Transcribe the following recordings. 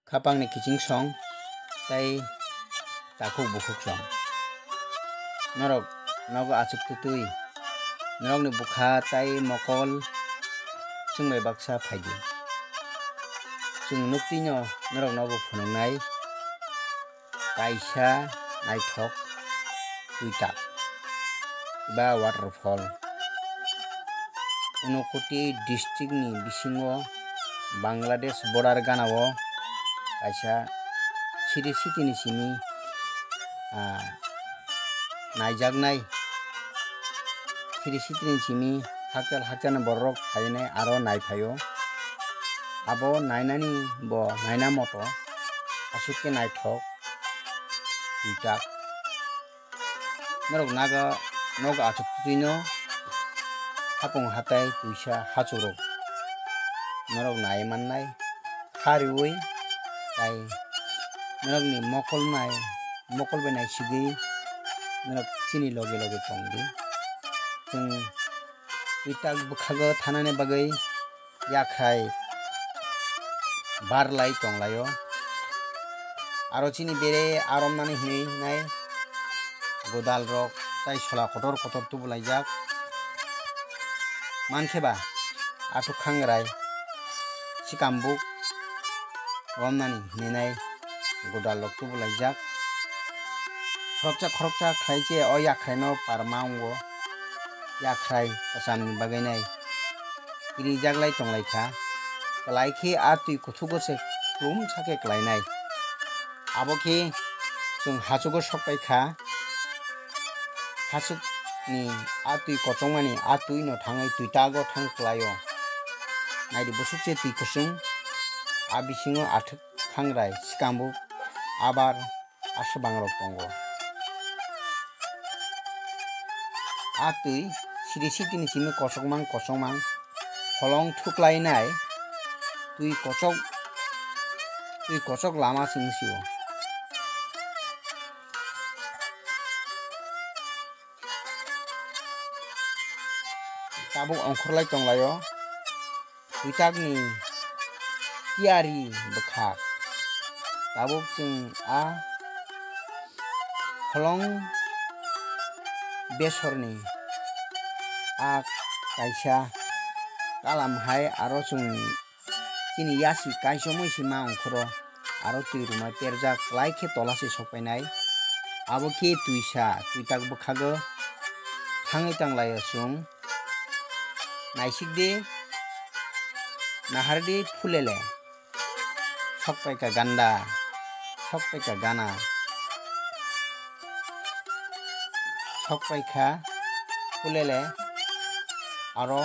Khapang ni kiching song tai takuk bukuk song norok nogo achuk tutui norok ni bukha tai mokol chungbai baksa phaidi chung nukti no norok nobo phunuknai kaisa naithok tuitak ba waterfall Unakoti district ni bisingo Bangladesh border ganao kaisa Siri city ni simi naijaknai Siri city ni simi hakal borok phainai aro naiphaio abo nainani bo naina moto asukke naithok tuitak norok nogo achuk tuino hapung hatai tuisa hachurok norok nai mannai khariui tai norok ni mokol bai nai sigui norok chini loge tongdi chung tuitak bukhago thanani bagui yakhai barlai tonglaio aro chini bere aromnani hinui nai godal rok tai sola kotor tubulaijak mankeba atuk khangrai sikambuk romnani hinai godal rok tubulaijak khoroksa khlaiche o yakhrai no parmaungo yakhrai kasamni bagai nai irijaklai tonglaikha klaikhe a tui kuthugo se klum sake klainai aboke chung hachugo sokpaikha hachuk ni a tui kochongmani a tui no thangai tuitago thang klaio naidi busukche tui kusung a bisingo athuk khangrai sikambuk abar asbangrok tongo a tui Siri city ni simi kosokmang holong thuklainai tui kochok lama singsio tabuk ongkhorlai tonglaio tuitak ni tiari bwkhak tabuk chung a holong besorni a kaisa kalamhai aro chung chini yasi kaisomoi sima ongkhoro aro tui rumai perjak klaikhe tolasi sokpainai abo khe tuitak bwkhago thangui tanglaio chung naisikde nahardi phulele sokpaika ganda sokpaika gana sokpaikha phulele aro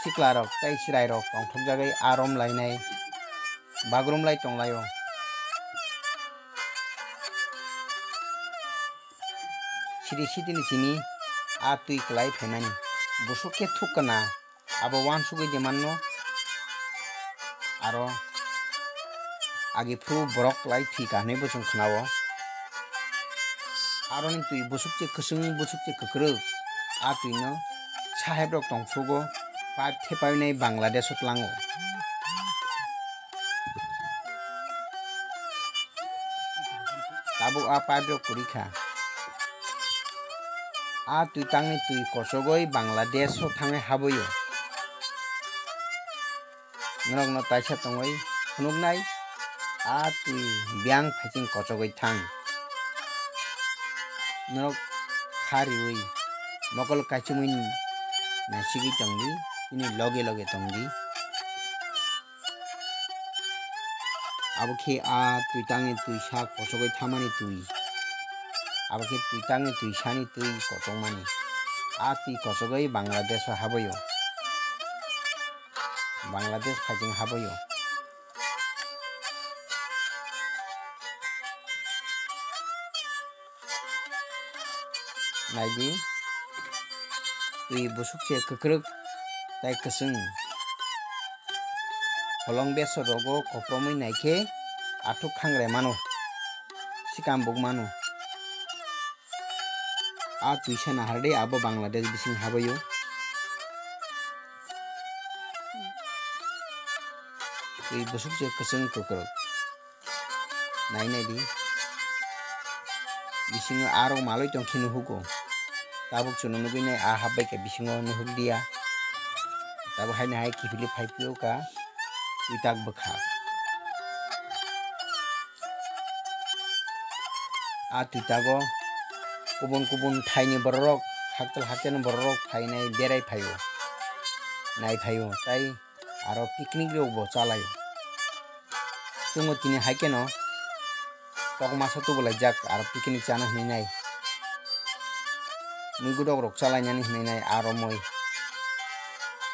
siklarok tai chirairok tongthokjagui arom lainai bagrumlai tonglaio Siri city ni simi a tui klai phainani busukhe thukkana abo wansugui demanno aro agiphu borok klai thi kanui bochung khnao aro ni tui busukche kusung busukche kwkruk a tui no saheb rok tongphrugo pipe thepainai Bangladesh tlango tabuk a pipe rok kurikha a tui tangni tui kosogoi Bangladesh thangai haboio norok no taisa tongoi phunuknai a tui byang phaiching kochogoi thang norok khariui mokol kaichumui naisigi tongdi ini loge tongdi abokhe a tui tangni tui sa kochogoi thamani tui abokhe tui tangni tui sani tui kochongmani a tui kochogoi Bangladesh haboio Bangladesh phaiching haboio naidi tui busukche kwkruk tai kusung holong besor rogo kopromoi naikhe athuk khangrai mano sikambuk mano a tuisa naharde abo Bangladesh bising haboio tui busuk je kusung kukruk nai di bisingo arok maloi tong khinu hugo tabuk chuno nugui nai a habbai ke bisingo nuhuk dia tabu hai nai kifili phaipio ka tui tak bukha a tui tago kubun thaini borok hakten borok phainai berai phaio nai phaio tai aro picnic rokbo chalai tungo tini haikeno tokma satu belaijak aro picnic chana hinai mugudok rok chalai nani hinai aro moi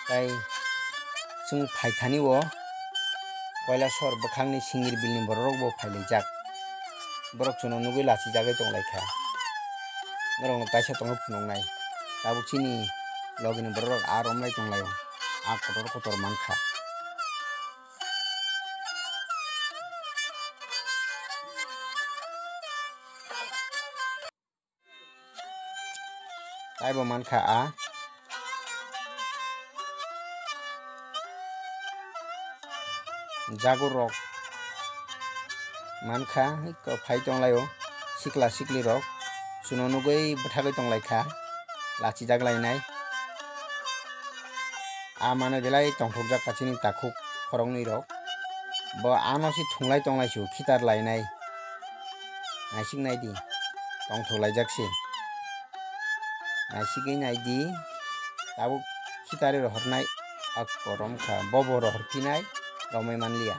tai chung phaithani o Kailasor bukhangni singir bilni borok bo phailaijak borok chuno nugui lachi jagai tonglaikha norong taisa tongo phunuknai tabuk chini logini borok aromlai tonglaio a kotor mankha taibo mankha a jagur rok mankha phai tonglaio sikla sikli rok chuno nugui bwthagui tonglaikha lachi jaglainai a mane belai tongthokjak kachini takhuk khoroknui rok bo ano si thunglai tonglaisu khitar lainai naisik naidi tongthoklaijak si naisik naidi tabuk khitari ro hornai akorom kha bobo ro horpinai romai manlia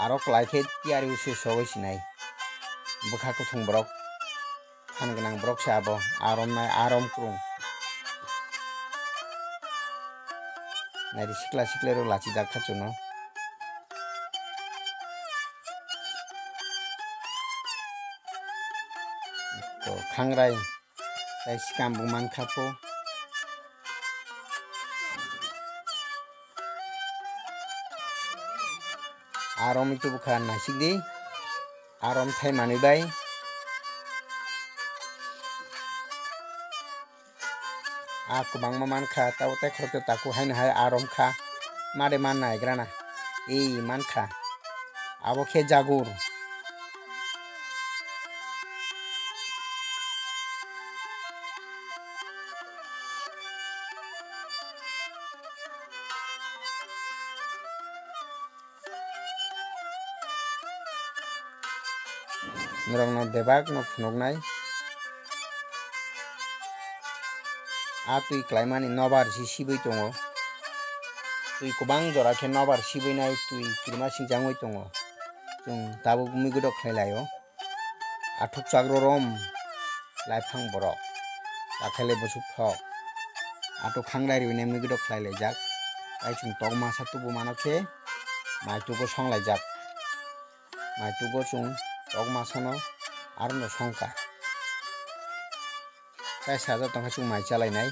aro klai khe tiari usu sogoi sinai bukha kuthung borok phan ganang borok sabo aromnai arom krung nairi sikla ro lachi jak chuno to khangrai tai sikam bung mankha po arom itu bukan nasik di arom thai mani bai aku bang mankha tau tai khorte taku haina hai arom kha made man nai grana ei mankha abo khe jagur norong no bebak no phunuknai a tui klaimani nobar si sibui tongo tui kubang jora khe nobar sibui nai tui kirma singjangoi tongo chung tabuk migudok khlailai o athuk chagro rom laifang borok takhele busuk phok ato khangrai rine migudok khlailaijak tai chung tokma satubo manakhe maitubo songlaijaak maitubo chung tokma sano arno songka tai saja tongkha chung mai chalainai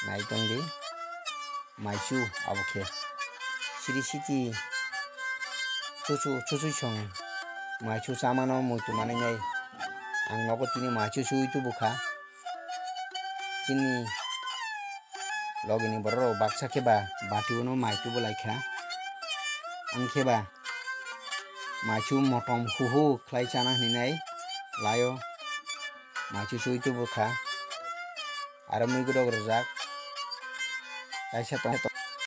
nai tongdi maichu abokhe siri siti chuchu song maichu chamano muitu manai ang nogo tini maichu chui tu bukha chini logini borok baksa kheba batiuno maitu bolaikha ang kheba maichu motom huhu khlai chana hinai layo maichu chui tu bukha aro mui gudok rojak kaisa tong